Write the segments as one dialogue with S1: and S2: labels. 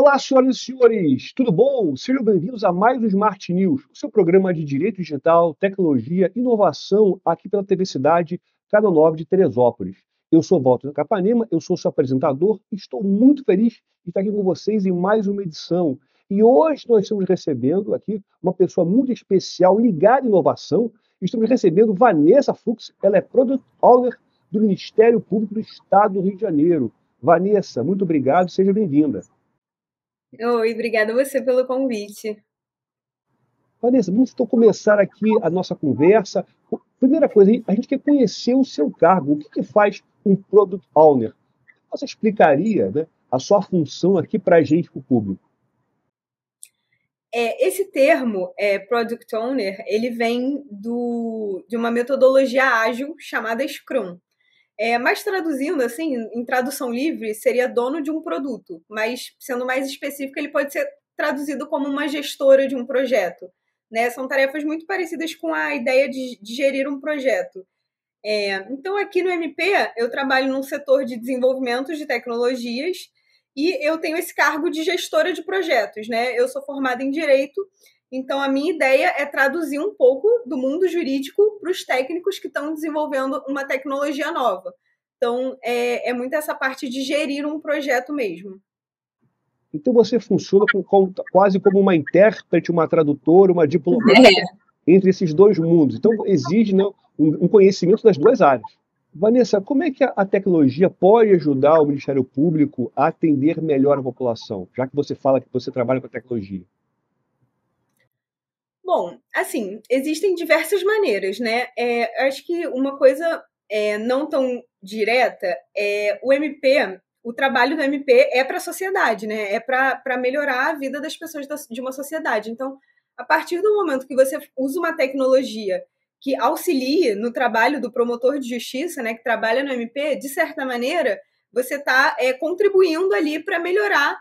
S1: Olá, senhoras e senhores, tudo bom? Sejam bem-vindos a mais um Smart News, o seu programa de direito digital, tecnologia, inovação, aqui pela TV Cidade, Canal 9 de Teresópolis. Eu sou Walter Capanema, eu sou seu apresentador e estou muito feliz de estar aqui com vocês em mais uma edição. E hoje nós estamos recebendo aqui uma pessoa muito especial ligada à inovação. Estamos recebendo Vanessa Fux, ela é Product Owner do Ministério Público do Estado do Rio de Janeiro. Vanessa, muito obrigado, seja bem-vinda.
S2: Oi, obrigada a você pelo convite.
S1: Vanessa, vamos então começar aqui a nossa conversa. Primeira coisa, a gente quer conhecer o seu cargo. O que faz um Product Owner? Você explicaria, né, a sua função aqui para a gente, para o público?
S2: Esse termo, Product Owner, ele vem de uma metodologia ágil chamada Scrum. Mas traduzindo, assim, em tradução livre, seria dono de um produto. Mas, sendo mais específico, ele pode ser traduzido como uma gestora de um projeto. Né? São tarefas muito parecidas com a ideia de gerir um projeto. Então, aqui no MP, eu trabalho num setor de desenvolvimento de tecnologias e eu tenho esse cargo de gestora de projetos, né? Eu sou formada em Direito, então a minha ideia é traduzir um pouco do mundo jurídico para os técnicos que estão desenvolvendo uma tecnologia nova. Então, é muito essa parte de gerir um projeto mesmo.
S1: Então você funciona quase como uma intérprete, uma tradutora, uma diplomata entre esses dois mundos. Então exige, né, um conhecimento das duas áreas. Vanessa, como é que a tecnologia pode ajudar o Ministério Público a atender melhor a população, já que você fala que você trabalha com a tecnologia?
S2: Bom, assim, existem diversas maneiras, né? Acho que uma coisa não tão direta é o trabalho do MP é para a sociedade, né? É para melhorar a vida das pessoas de uma sociedade. Então, a partir do momento que você usa uma tecnologia que auxilie no trabalho do promotor de justiça, né, que trabalha no MP, de certa maneira, você está contribuindo ali para melhorar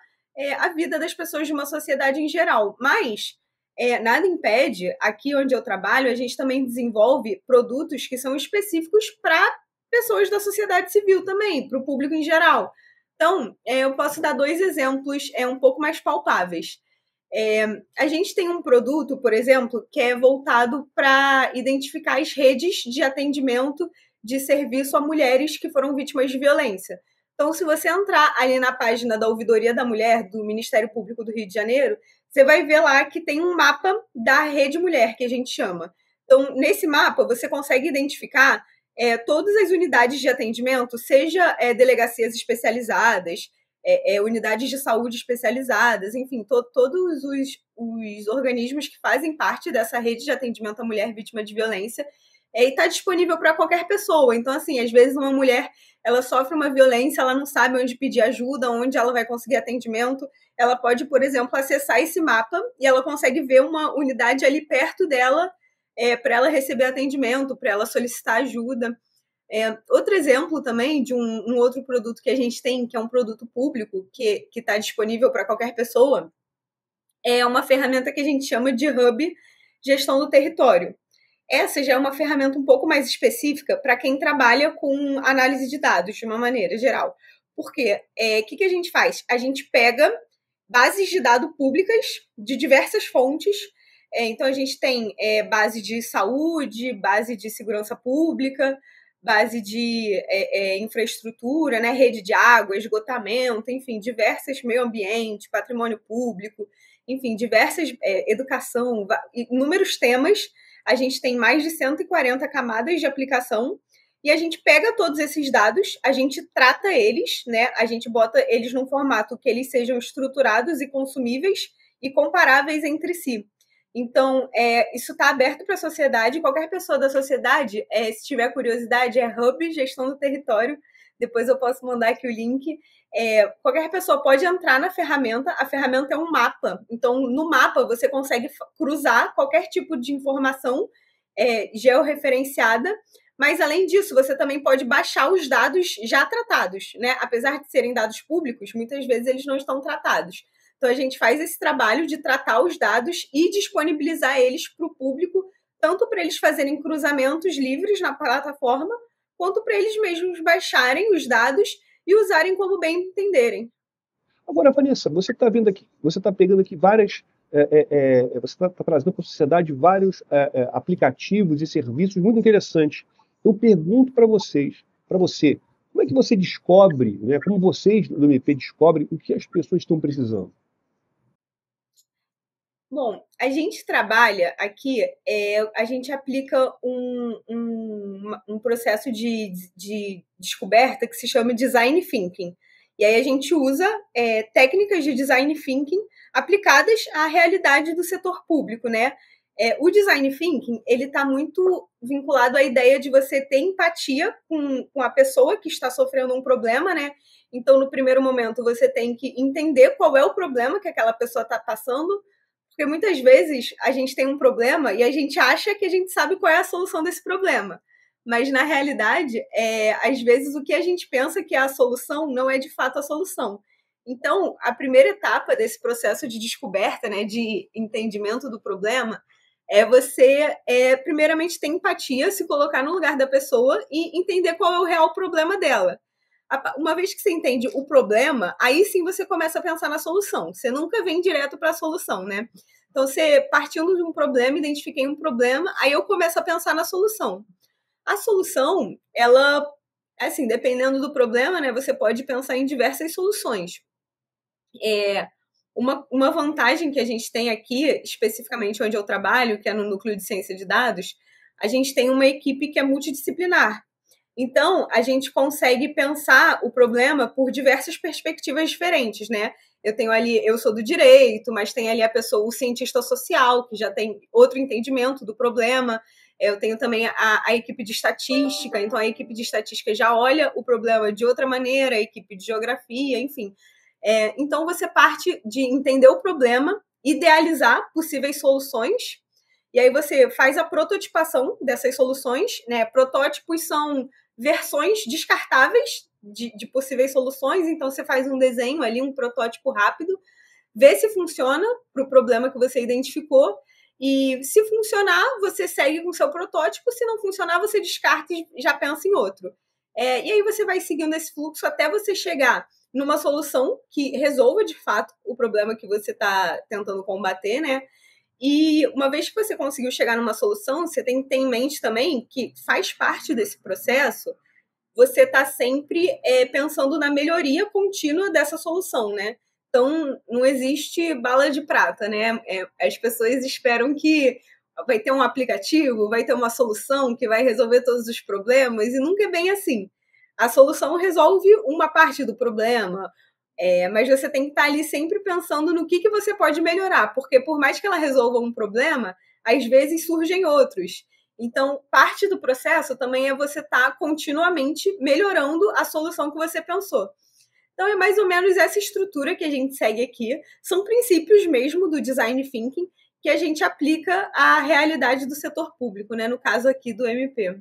S2: a vida das pessoas de uma sociedade em geral. Mas nada impede, aqui onde eu trabalho, a gente também desenvolve produtos que são específicos para pessoas da sociedade civil também, para o público em geral. Então, eu posso dar dois exemplos um pouco mais palpáveis. A gente tem um produto, por exemplo, que é voltado para identificar as redes de atendimento de serviço a mulheres que foram vítimas de violência. Então, se você entrar ali na página da Ouvidoria da Mulher, do Ministério Público do Rio de Janeiro, você vai ver lá que tem um mapa da Rede Mulher, que a gente chama. Então, nesse mapa, você consegue identificar todas as unidades de atendimento, seja delegacias especializadas, unidades de saúde especializadas, enfim, todos os organismos que fazem parte dessa rede de atendimento à mulher vítima de violência, e está disponível para qualquer pessoa. Então, assim, às vezes uma mulher ela sofre uma violência, ela não sabe onde pedir ajuda, onde ela vai conseguir atendimento, ela pode, por exemplo, acessar esse mapa e ela consegue ver uma unidade ali perto dela para ela receber atendimento, para ela solicitar ajuda. Outro exemplo também de um outro produto que a gente tem, que é um produto público, que está disponível para qualquer pessoa, é uma ferramenta que a gente chama de Hub Gestão do Território. Essa já é uma ferramenta um pouco mais específica para quem trabalha com análise de dados, de uma maneira geral. Porque o que a gente faz? A gente pega bases de dados públicas de diversas fontes. Então, a gente tem base de saúde, base de segurança pública, base de infraestrutura, né, rede de água, esgotamento, enfim, diversas meio ambiente, patrimônio público, enfim, diversas educação, inúmeros temas. A gente tem mais de 140 camadas de aplicação e a gente pega todos esses dados, a gente trata eles, né? A gente bota eles num formato que eles sejam estruturados e consumíveis e comparáveis entre si. Então, isso está aberto para a sociedade. Qualquer pessoa da sociedade, se tiver curiosidade, é Hub Gestão do Território. Depois eu posso mandar aqui o link. Qualquer pessoa pode entrar na ferramenta. A ferramenta é um mapa. Então, no mapa, você consegue cruzar qualquer tipo de informação georreferenciada. Mas, além disso, você também pode baixar os dados já tratados, né? Apesar de serem dados públicos, muitas vezes eles não estão tratados. Então, a gente faz esse trabalho de tratar os dados e disponibilizar eles para o público, tanto para eles fazerem cruzamentos livres na plataforma, quanto para eles mesmos baixarem os dados e usarem como bem entenderem.
S1: Agora, Vanessa, você está vendo aqui, você está pegando aqui várias, você está trazendo para a sociedade vários aplicativos e serviços muito interessantes. Eu pergunto para você, como é que você descobre, né, como vocês do MP descobrem o que as pessoas estão precisando?
S2: Bom, a gente trabalha aqui, a gente aplica um processo de descoberta que se chama Design Thinking. E aí a gente usa técnicas de Design Thinking aplicadas à realidade do setor público, né? O Design Thinking, ele está muito vinculado à ideia de você ter empatia com a pessoa que está sofrendo um problema, né? Então, no primeiro momento, você tem que entender qual é o problema que aquela pessoa está passando, porque muitas vezes a gente tem um problema e a gente acha que a gente sabe qual é a solução desse problema. Mas, na realidade, às vezes o que a gente pensa que é a solução não é de fato a solução. Então, a primeira etapa desse processo de descoberta, né, de entendimento do problema, é você, primeiramente, ter empatia, se colocar no lugar da pessoa e entender qual é o real problema dela. Uma vez que você entende o problema, aí sim você começa a pensar na solução. Você nunca vem direto para a solução, né? Então, você partindo de um problema, identifiquei um problema, aí eu começo a pensar na solução. A solução, ela, assim, dependendo do problema, né, você pode pensar em diversas soluções. Uma vantagem que a gente tem aqui, especificamente onde eu trabalho, que é no núcleo de ciência de dados, a gente tem uma equipe que é multidisciplinar. Então, a gente consegue pensar o problema por diversas perspectivas diferentes, né? Eu sou do direito, mas tem ali a pessoa, o cientista social, que já tem outro entendimento do problema. Eu tenho também a equipe de estatística, então a equipe de estatística já olha o problema de outra maneira, a equipe de geografia, enfim. Então, você parte de entender o problema, idealizar possíveis soluções, e aí você faz a prototipação dessas soluções, né? Protótipos são versões descartáveis de possíveis soluções, então você faz um desenho ali, um protótipo rápido, vê se funciona para o problema que você identificou, e se funcionar, você segue com o seu protótipo, se não funcionar, você descarta e já pensa em outro. E aí você vai seguindo esse fluxo até você chegar numa solução que resolva de fato o problema que você está tentando combater, né? E uma vez que você conseguiu chegar numa solução, você tem que ter em mente também que faz parte desse processo você está sempre pensando na melhoria contínua dessa solução, né? Então, não existe bala de prata, né? As pessoas esperam que vai ter um aplicativo, vai ter uma solução que vai resolver todos os problemas, e nunca é bem assim. A solução resolve uma parte do problema, mas você tem que estar ali sempre pensando no que você pode melhorar, porque por mais que ela resolva um problema, às vezes surgem outros. Então, parte do processo também é você estar continuamente melhorando a solução que você pensou. Então, é mais ou menos essa estrutura que a gente segue aqui. São princípios mesmo do design thinking que a gente aplica à realidade do setor público, né? No caso aqui do MP.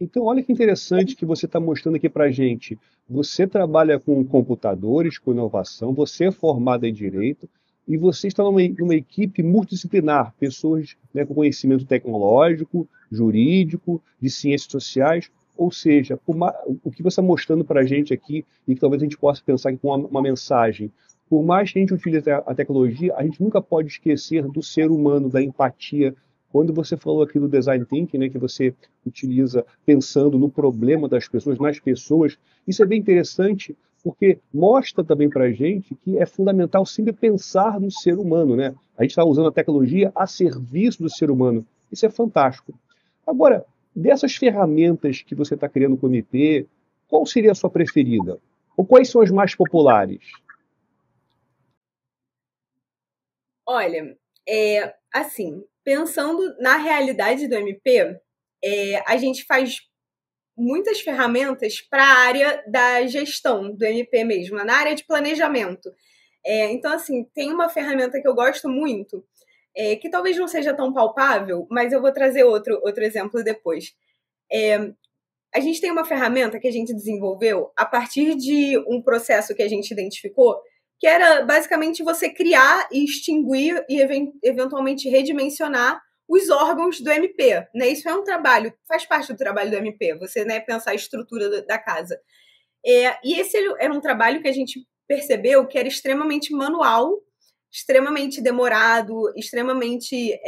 S1: Então, olha que interessante que você está mostrando aqui para a gente. Você trabalha com computadores, com inovação, você é formado em direito e você está numa equipe multidisciplinar, pessoas, né, com conhecimento tecnológico, jurídico, de ciências sociais. Ou seja, o que você está mostrando para a gente aqui, e que talvez a gente possa pensar aqui com uma mensagem, por mais que a gente utilize a tecnologia, a gente nunca pode esquecer do ser humano, da empatia. Quando você falou aqui do design thinking, né, que você utiliza pensando no problema das pessoas, nas pessoas, isso é bem interessante, porque mostra também para a gente que é fundamental sempre pensar no ser humano, né? A gente está usando a tecnologia a serviço do ser humano. Isso é fantástico. Agora, dessas ferramentas que você está criando com o MP, qual seria a sua preferida? Ou quais são as mais populares?
S2: Olha, assim, pensando na realidade do MP, a gente faz muitas ferramentas para a área da gestão do MP mesmo, na área de planejamento. Então, assim, tem uma ferramenta que eu gosto muito, que talvez não seja tão palpável, mas eu vou trazer outro exemplo depois. A gente tem uma ferramenta que a gente desenvolveu a partir de um processo que a gente identificou, que era basicamente você criar e extinguir e eventualmente redimensionar os órgãos do MP, né? Isso é um trabalho, faz parte do trabalho do MP, você, né, pensar a estrutura da casa. E esse era um trabalho que a gente percebeu que era extremamente manual, extremamente demorado, extremamente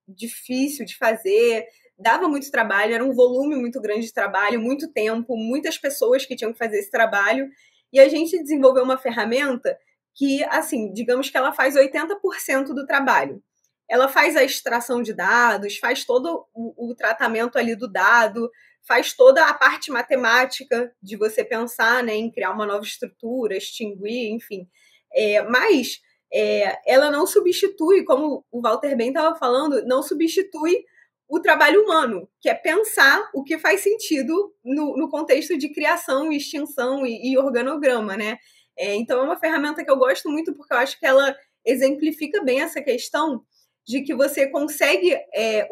S2: difícil de fazer, dava muito trabalho, era um volume muito grande de trabalho, muito tempo, muitas pessoas que tinham que fazer esse trabalho, e a gente desenvolveu uma ferramenta que, assim, digamos que ela faz 80% do trabalho. Ela faz a extração de dados, faz todo o tratamento ali do dado, faz toda a parte matemática de você pensar, né, em criar uma nova estrutura, extinguir, enfim. Mas ela não substitui, como o Walter bem estava falando, não substitui o trabalho humano, que é pensar o que faz sentido no contexto de criação, extinção e organograma, né? Então é uma ferramenta que eu gosto muito porque eu acho que ela exemplifica bem essa questão de que você consegue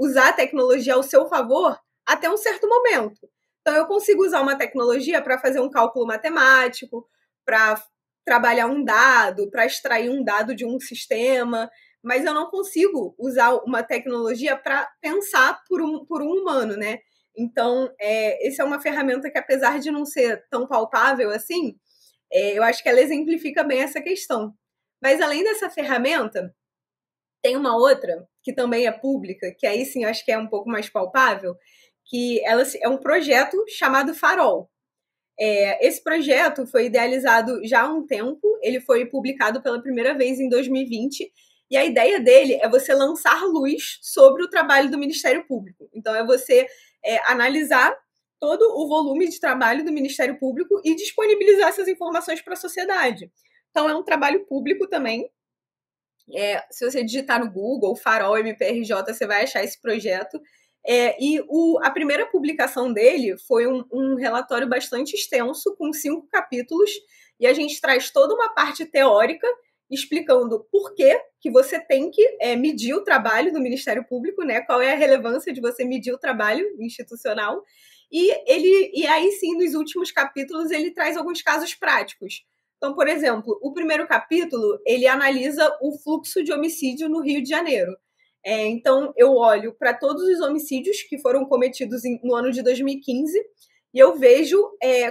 S2: usar a tecnologia ao seu favor até um certo momento. Então eu consigo usar uma tecnologia para fazer um cálculo matemático, para trabalhar um dado, para extrair um dado de um sistema, mas eu não consigo usar uma tecnologia para pensar por um humano, né? Então, essa é uma ferramenta que, apesar de não ser tão palpável assim, eu acho que ela exemplifica bem essa questão. Mas, além dessa ferramenta, tem uma outra, que também é pública, que aí sim eu acho que é um pouco mais palpável, que ela é um projeto chamado Farol. Esse projeto foi idealizado já há um tempo, ele foi publicado pela primeira vez em 2020, e a ideia dele é você lançar luz sobre o trabalho do Ministério Público. Então, é você analisar todo o volume de trabalho do Ministério Público e disponibilizar essas informações para a sociedade. Então, é um trabalho público também. Se você digitar no Google, Farol MPRJ, você vai achar esse projeto. A primeira publicação dele foi um relatório bastante extenso, com 5 capítulos, e a gente traz toda uma parte teórica explicando por que você tem que medir o trabalho do Ministério Público, né? Qual é a relevância de você medir o trabalho institucional. E aí sim, nos últimos capítulos, ele traz alguns casos práticos. Então, por exemplo, o primeiro capítulo, ele analisa o fluxo de homicídio no Rio de Janeiro. Então, eu olho para todos os homicídios que foram cometidos no ano de 2015 e eu vejo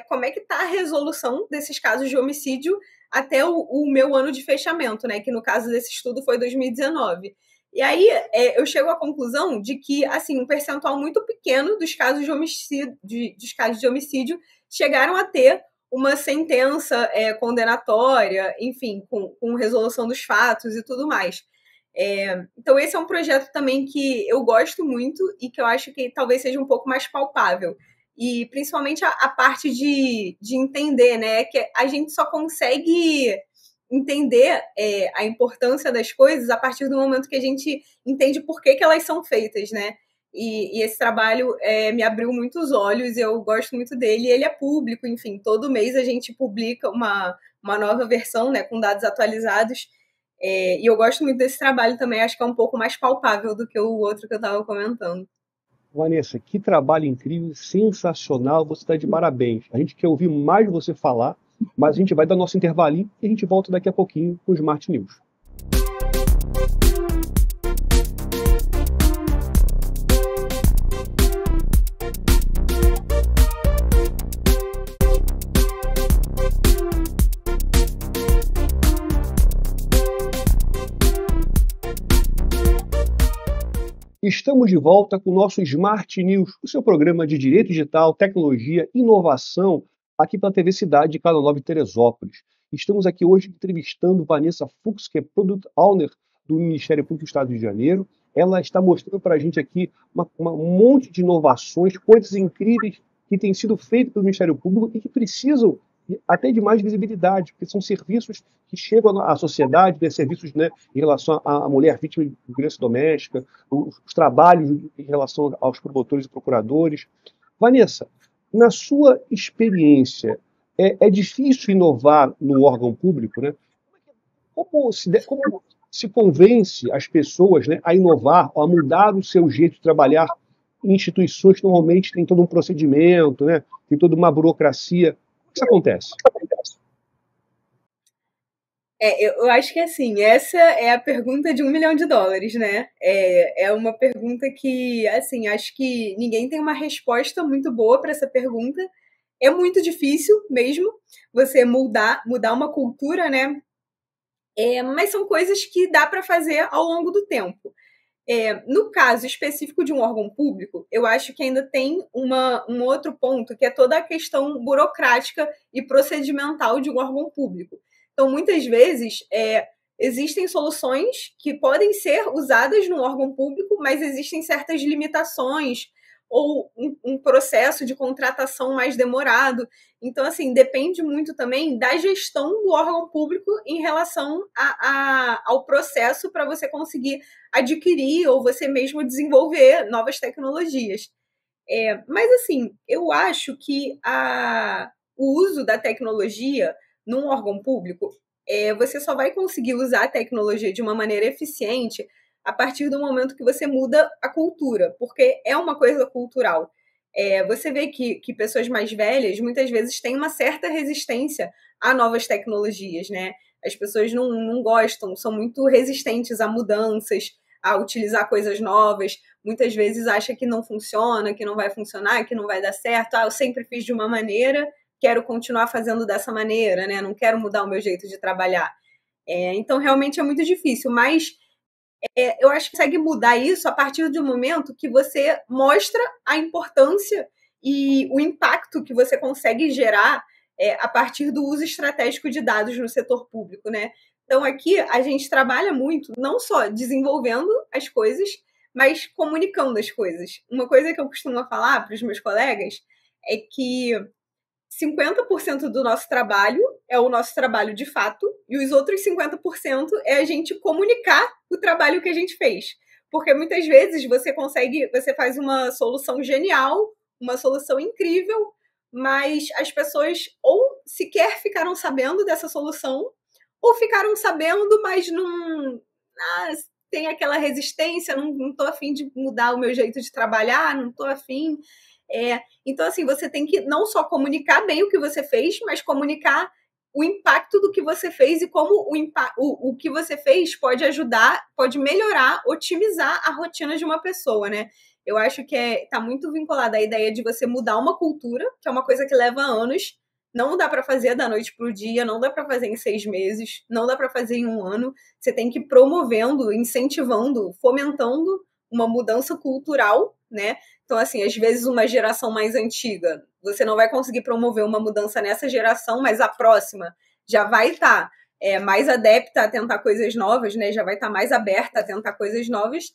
S2: como é que está a resolução desses casos de homicídio até o meu ano de fechamento, né? Que no caso desse estudo foi 2019. E aí eu chego à conclusão de que assim, um percentual muito pequeno dos casos de homicídio chegaram a ter uma sentença condenatória, enfim, com resolução dos fatos e tudo mais. Então, esse é um projeto também que eu gosto muito e que eu acho que talvez seja um pouco mais palpável. E principalmente a parte de entender, né? Que a gente só consegue entender a importância das coisas a partir do momento que a gente entende por que elas são feitas, né? E esse trabalho me abriu muitos olhos, eu gosto muito dele, ele é público, enfim, todo mês a gente publica uma nova versão, né, com dados atualizados, e eu gosto muito desse trabalho também, acho que é um pouco mais palpável do que o outro que eu estava comentando.
S1: Vanessa, que trabalho incrível, sensacional, você está de parabéns. A gente quer ouvir mais você falar, mas a gente vai dar nosso intervalinho e a gente volta daqui a pouquinho com o Smart News. Estamos de volta com o nosso Smart News, o seu programa de direito digital, tecnologia, inovação, aqui pela TV Cidade de Canal 9 Teresópolis. Estamos aqui hoje entrevistando Vanessa Fuchs, que é Product Owner do Ministério Público do Estado de Janeiro. Ela está mostrando para a gente aqui um monte de inovações, coisas incríveis que têm sido feitas pelo Ministério Público e que precisam até de mais visibilidade, porque são serviços que chegam à sociedade, né, serviços, né, em relação à mulher vítima de violência doméstica, os trabalhos em relação aos promotores e procuradores. Vanessa, na sua experiência, é difícil inovar no órgão público, né? Como se convence as pessoas, né, a inovar, a mudar o seu jeito de trabalhar em instituições que normalmente têm todo um procedimento, né, tem toda uma burocracia? O que isso acontece?
S2: Eu acho que assim, essa é a pergunta de $1 milhão, né? É uma pergunta que, assim, acho que ninguém tem uma resposta muito boa para essa pergunta. É muito difícil mesmo você mudar uma cultura, né? Mas são coisas que dá para fazer ao longo do tempo. No caso específico de um órgão público, eu acho que ainda tem um outro ponto, que é toda a questão burocrática e procedimental de um órgão público. Então, muitas vezes, existem soluções que podem ser usadas no órgão público, mas existem certas limitações ou um processo de contratação mais demorado. Então, assim, depende muito também da gestão do órgão público em relação ao processo para você conseguir adquirir ou você mesmo desenvolver novas tecnologias. Mas, assim, eu acho que o uso da tecnologia num órgão público, você só vai conseguir usar a tecnologia de uma maneira eficiente a partir do momento que você muda a cultura, porque é uma coisa cultural. Você vê que pessoas mais velhas muitas vezes têm uma certa resistência a novas tecnologias, né? As pessoas não gostam, são muito resistentes a mudanças, a utilizar coisas novas. Muitas vezes acha que não funciona, que não vai funcionar, que não vai dar certo. Eu sempre fiz de uma maneira, quero continuar fazendo dessa maneira, né? Não quero mudar o meu jeito de trabalhar. Então, realmente é muito difícil, mas eu acho que consegue mudar isso a partir do momento que você mostra a importância e o impacto que você consegue gerar a partir do uso estratégico de dados no setor público, né? Então, aqui a gente trabalha muito, não só desenvolvendo as coisas, mas comunicando as coisas. Uma coisa que eu costumo falar para os meus colegas é que 50% do nosso trabalho é o nosso trabalho de fato, e os outros 50% é a gente comunicar o trabalho que a gente fez. Porque muitas vezes você faz uma solução genial, uma solução incrível, mas as pessoas ou sequer ficaram sabendo dessa solução, ou ficaram sabendo, mas não tem aquela resistência, não estou afim de mudar o meu jeito de trabalhar, não estou afim. Então, assim, você tem que não só comunicar bem o que você fez, mas comunicar o impacto do que você fez e como o que você fez pode ajudar, pode melhorar, otimizar a rotina de uma pessoa, né? Eu acho que está muito vinculada à ideia de você mudar uma cultura, que é uma coisa que leva anos. Não dá para fazer da noite para o dia, não dá para fazer em 6 meses, não dá para fazer em um ano. Você tem que ir promovendo, incentivando, fomentando uma mudança cultural, né? Então, assim, às vezes uma geração mais antiga, você não vai conseguir promover uma mudança nessa geração, mas a próxima já vai estar mais adepta a tentar coisas novas, né? Já vai estar mais aberta a tentar coisas novas.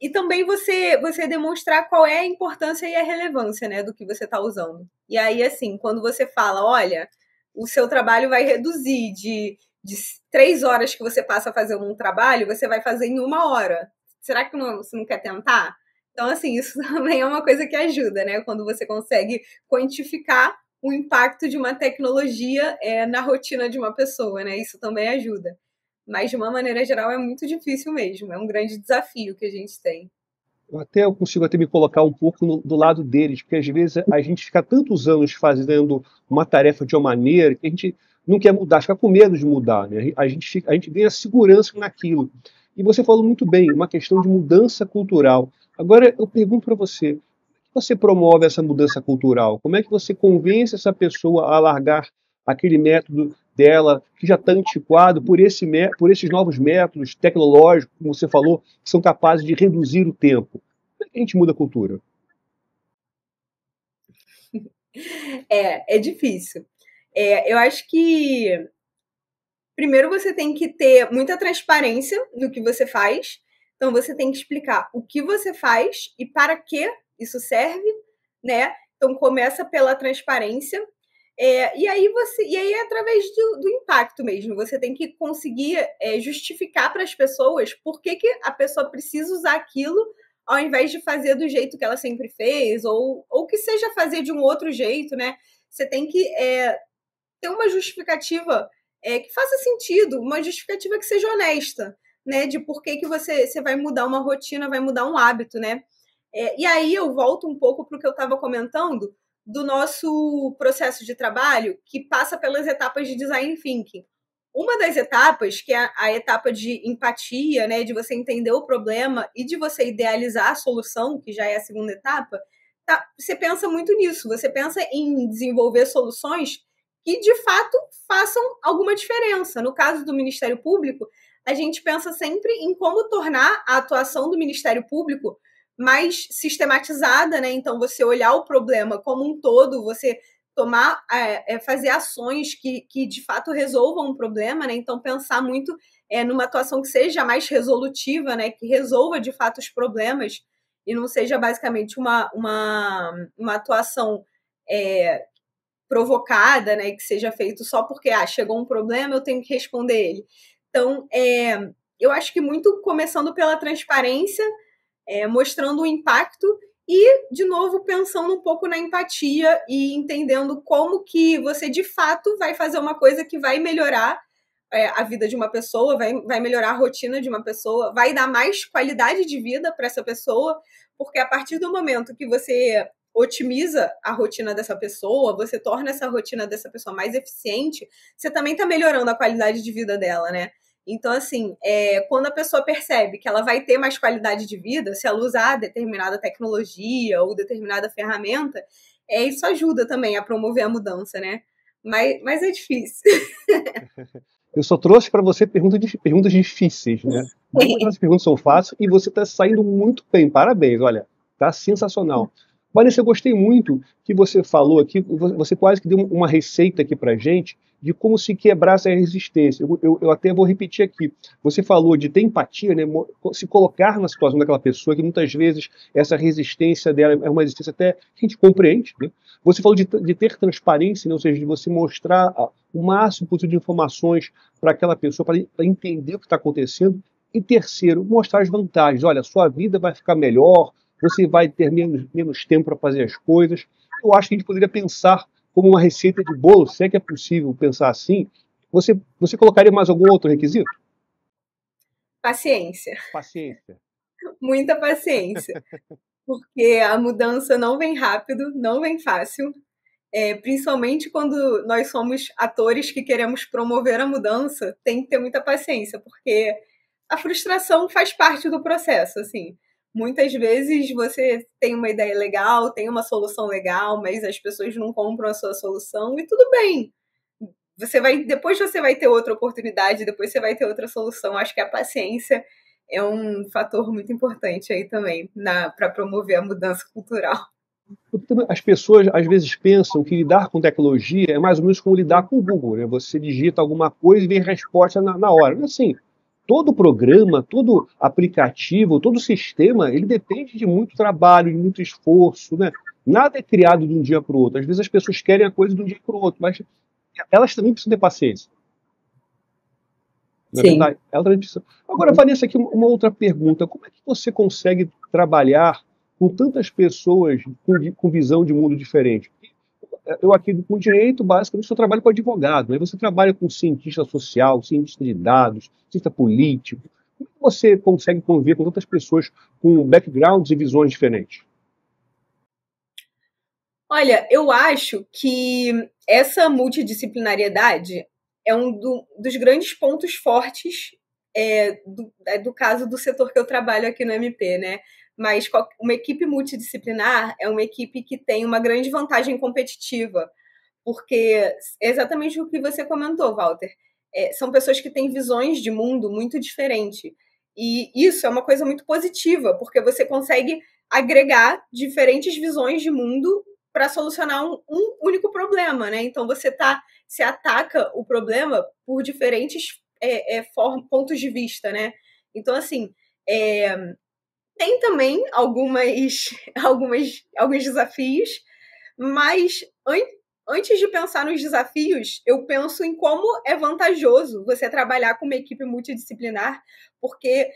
S2: E também você demonstrar qual é a importância e a relevância, né, do que você está usando. E aí, assim, quando você fala, olha, o seu trabalho vai reduzir de 3 horas que você passa fazendo um trabalho, você vai fazer em 1 hora. Será que você não quer tentar? Então, assim, isso também é uma coisa que ajuda, né? Quando você consegue quantificar o impacto de uma tecnologia na rotina de uma pessoa, né? Isso também ajuda. Mas, de uma maneira geral, é muito difícil mesmo. É um grande desafio que a gente tem.
S1: Eu consigo até me colocar um pouco do lado deles, porque às vezes a gente fica tantos anos fazendo uma tarefa de uma maneira que a gente não quer mudar, fica com medo de mudar, né? A gente ganha segurança naquilo. E você falou muito bem, uma questão de mudança cultural. Agora eu pergunto para você, como você promove essa mudança cultural? Como é que você convence essa pessoa a largar aquele método dela que já está antiquado por esses novos métodos tecnológicos, como você falou, que são capazes de reduzir o tempo? Como é que a gente muda a cultura?
S2: É difícil. Eu acho que primeiro você tem que ter muita transparência no que você faz. Então você tem que explicar o que você faz e para que isso serve, né? Então começa pela transparência. E aí é através do impacto mesmo. Você tem que conseguir justificar para as pessoas por que a pessoa precisa usar aquilo ao invés de fazer do jeito que ela sempre fez, ou que seja fazer de um outro jeito, né? Você tem que ter uma justificativa que faça sentido, uma justificativa que seja honesta, né? De por que você vai mudar uma rotina, vai mudar um hábito, né? E aí eu volto um pouco para o que eu estava comentando do nosso processo de trabalho, que passa pelas etapas de design thinking. Uma das etapas, que é a etapa de empatia, né, de você entender o problema e de você idealizar a solução, que já é a segunda etapa, você pensa muito nisso, você pensa em desenvolver soluções que, de fato, façam alguma diferença. No caso do Ministério Público, a gente pensa sempre em como tornar a atuação do Ministério Público mais sistematizada, né? Então, você olhar o problema como um todo, você fazer ações que de fato resolvam um problema, né? Então, pensar muito numa atuação que seja mais resolutiva, né? Que resolva de fato os problemas e não seja basicamente uma atuação provocada, né? Que seja feito só porque chegou um problema, eu tenho que responder ele. Então, eu acho que muito começando pela transparência, mostrando o impacto e, de novo, pensando um pouco na empatia e entendendo como que você, de fato, vai fazer uma coisa que vai melhorar a vida de uma pessoa, vai melhorar a rotina de uma pessoa, vai dar mais qualidade de vida para essa pessoa, porque a partir do momento que você otimiza a rotina dessa pessoa, você torna essa rotina dessa pessoa mais eficiente, você também está melhorando a qualidade de vida dela, né? Então, assim, quando a pessoa percebe que ela vai ter mais qualidade de vida, se ela usar determinada tecnologia ou determinada ferramenta, isso ajuda também a promover a mudança, né? Mas é difícil.
S1: Eu só trouxe para você perguntas difíceis, né? Nenhuma das perguntas são fáceis e você está saindo muito bem. Parabéns, olha, tá sensacional. Vanessa, eu gostei muito que você falou aqui, você quase que deu uma receita aqui para gente de como se quebrar essa resistência. Eu até vou repetir aqui. Você falou de ter empatia, né? Se colocar na situação daquela pessoa, que muitas vezes essa resistência dela é uma resistência até que a gente compreende, né? Você falou de ter transparência, né? Ou seja, de você mostrar o máximo possível de informações para aquela pessoa, para entender o que está acontecendo. E terceiro, mostrar as vantagens. Olha, sua vida vai ficar melhor, você vai ter menos tempo para fazer as coisas. Eu acho que a gente poderia pensar como uma receita de bolo, se é que é possível pensar assim. Você colocaria mais algum outro requisito?
S2: Paciência.
S1: Paciência.
S2: Muita paciência. Porque a mudança não vem rápido, não vem fácil. Principalmente quando nós somos atores que queremos promover a mudança, tem que ter muita paciência, porque a frustração faz parte do processo, assim. Muitas vezes você tem uma ideia legal, tem uma solução legal, mas as pessoas não compram a sua solução e tudo bem. Depois você vai ter outra oportunidade, depois você vai ter outra solução. Acho que a paciência é um fator muito importante aí também para promover a mudança cultural.
S1: As pessoas às vezes pensam que lidar com tecnologia é mais ou menos como lidar com o Google, né? Você digita alguma coisa e vem a resposta na hora. Mas assim, todo programa, todo aplicativo, todo sistema, ele depende de muito trabalho, de muito esforço, né? Nada é criado de um dia para o outro. Às vezes as pessoas querem a coisa de um dia para o outro, mas elas também precisam ter paciência. Na verdade, ela também precisa. Agora, Vanessa, aqui uma outra pergunta. Como é que você consegue trabalhar com tantas pessoas com visão de mundo diferente? Eu aqui com direito, basicamente, só trabalho com advogado, né? Você trabalha com cientista social, cientista de dados, cientista político. Como é que você consegue conviver com tantas pessoas com backgrounds e visões diferentes?
S2: Olha, eu acho que essa multidisciplinariedade é dos grandes pontos fortes do caso do setor que eu trabalho aqui no MP, né? Mas uma equipe multidisciplinar é uma equipe que tem uma grande vantagem competitiva, porque é exatamente o que você comentou, Walter. São pessoas que têm visões de mundo muito diferentes. E isso é uma coisa muito positiva, porque você consegue agregar diferentes visões de mundo para solucionar um único problema, né? Então se ataca o problema por diferentes pontos de vista, né? Então, assim, tem também alguns desafios, mas antes de pensar nos desafios, eu penso em como é vantajoso você trabalhar com uma equipe multidisciplinar, porque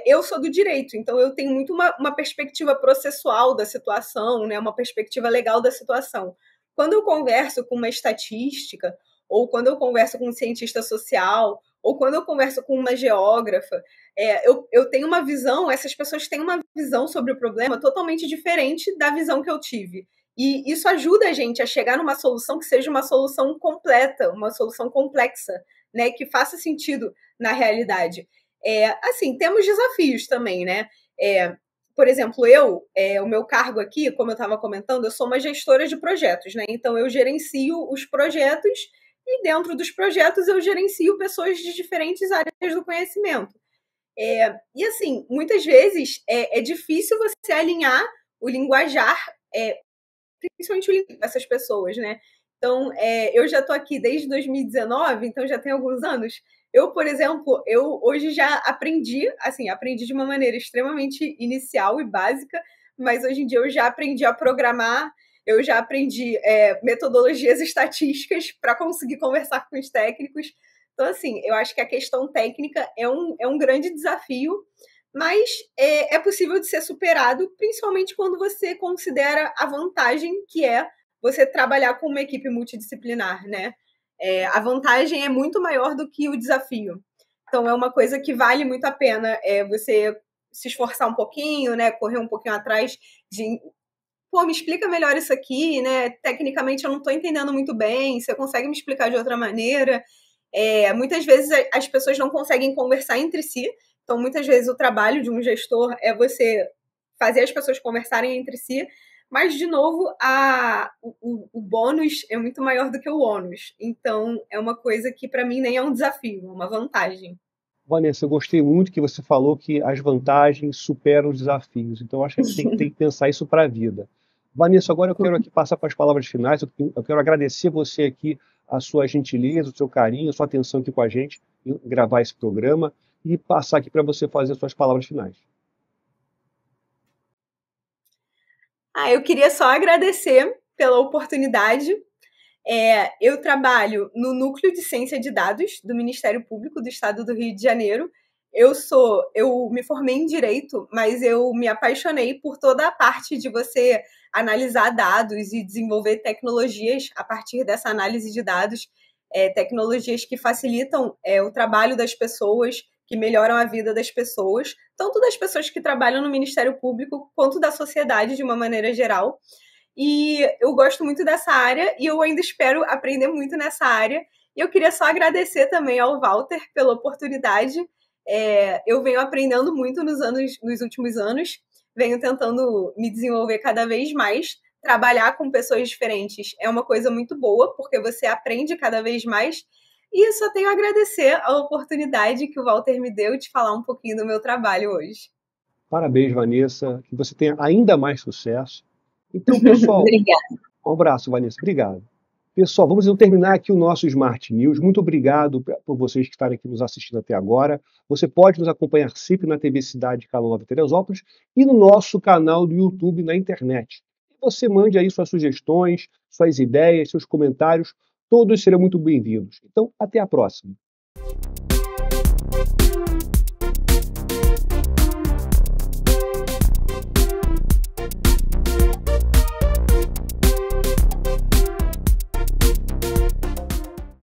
S2: eu sou do direito, então eu tenho muito uma perspectiva processual da situação, né, uma perspectiva legal da situação. Quando eu converso com uma estatística, ou quando eu converso com um cientista social, ou quando eu converso com uma geógrafa, eu tenho uma visão, essas pessoas têm uma visão sobre o problema totalmente diferente da visão que eu tive. E isso ajuda a gente a chegar numa solução que seja uma solução completa, uma solução complexa, né, que faça sentido na realidade. Assim, temos desafios também, né? por exemplo, o meu cargo aqui, como eu estava comentando, eu sou uma gestora de projetos, né? Então eu gerencio os projetos e dentro dos projetos eu gerencio pessoas de diferentes áreas do conhecimento. E assim, muitas vezes é difícil você alinhar o linguajar, principalmente o linguajar dessas pessoas, né? Então, eu já estou aqui desde 2019, então já tem alguns anos. Eu, por exemplo, eu hoje já aprendi, assim, aprendi de uma maneira extremamente inicial e básica, mas hoje em dia eu já aprendi a programar, eu já aprendi metodologias estatísticas para conseguir conversar com os técnicos. Então, assim, eu acho que a questão técnica é um grande desafio, mas é possível de ser superado, principalmente quando você considera a vantagem que é você trabalhar com uma equipe multidisciplinar, né? A vantagem é muito maior do que o desafio. Então, é uma coisa que vale muito a pena você se esforçar um pouquinho, né? Correr um pouquinho atrás de... Pô, me explica melhor isso aqui, né? Tecnicamente eu não estou entendendo muito bem, você consegue me explicar de outra maneira? Muitas vezes as pessoas não conseguem conversar entre si, então muitas vezes o trabalho de um gestor é você fazer as pessoas conversarem entre si, mas, de novo, o bônus é muito maior do que o ônus. Então, é uma coisa que, para mim, nem é um desafio, é uma vantagem.
S1: Vanessa, eu gostei muito que você falou que as vantagens superam os desafios. Então, eu acho que a gente tem que pensar isso para a vida. Vanessa, agora eu quero aqui passar para as palavras finais. Eu quero agradecer você aqui, a sua gentileza, o seu carinho, a sua atenção aqui com a gente, em gravar esse programa, e passar aqui para você fazer as suas palavras finais.
S2: Eu queria só agradecer pela oportunidade. Eu trabalho no Núcleo de Ciência de Dados do Ministério Público do Estado do Rio de Janeiro. Eu me formei em Direito, mas eu me apaixonei por toda a parte de você analisar dados e desenvolver tecnologias a partir dessa análise de dados, tecnologias que facilitam o trabalho das pessoas, que melhoram a vida das pessoas, tanto das pessoas que trabalham no Ministério Público, quanto da sociedade de uma maneira geral. E eu gosto muito dessa área e eu ainda espero aprender muito nessa área. E eu queria só agradecer também ao Walter pela oportunidade. Eu venho aprendendo muito nos últimos anos, venho tentando me desenvolver cada vez mais. Trabalhar com pessoas diferentes é uma coisa muito boa, porque você aprende cada vez mais. E eu só tenho a agradecer a oportunidade que o Walter me deu de falar um pouquinho do meu trabalho hoje.
S1: Parabéns, Vanessa, que você tenha ainda mais sucesso. Então, pessoal,
S2: Obrigada.
S1: um abraço, Vanessa. Obrigado. Pessoal, vamos então terminar aqui o nosso Smart News. Muito obrigado por vocês que estarem aqui nos assistindo até agora. Você pode nos acompanhar sempre na TV Cidade Canal 9 Teresópolis e no nosso canal do YouTube na internet. E você mande aí suas sugestões, suas ideias, seus comentários. Todos serão muito bem-vindos. Então, até a próxima.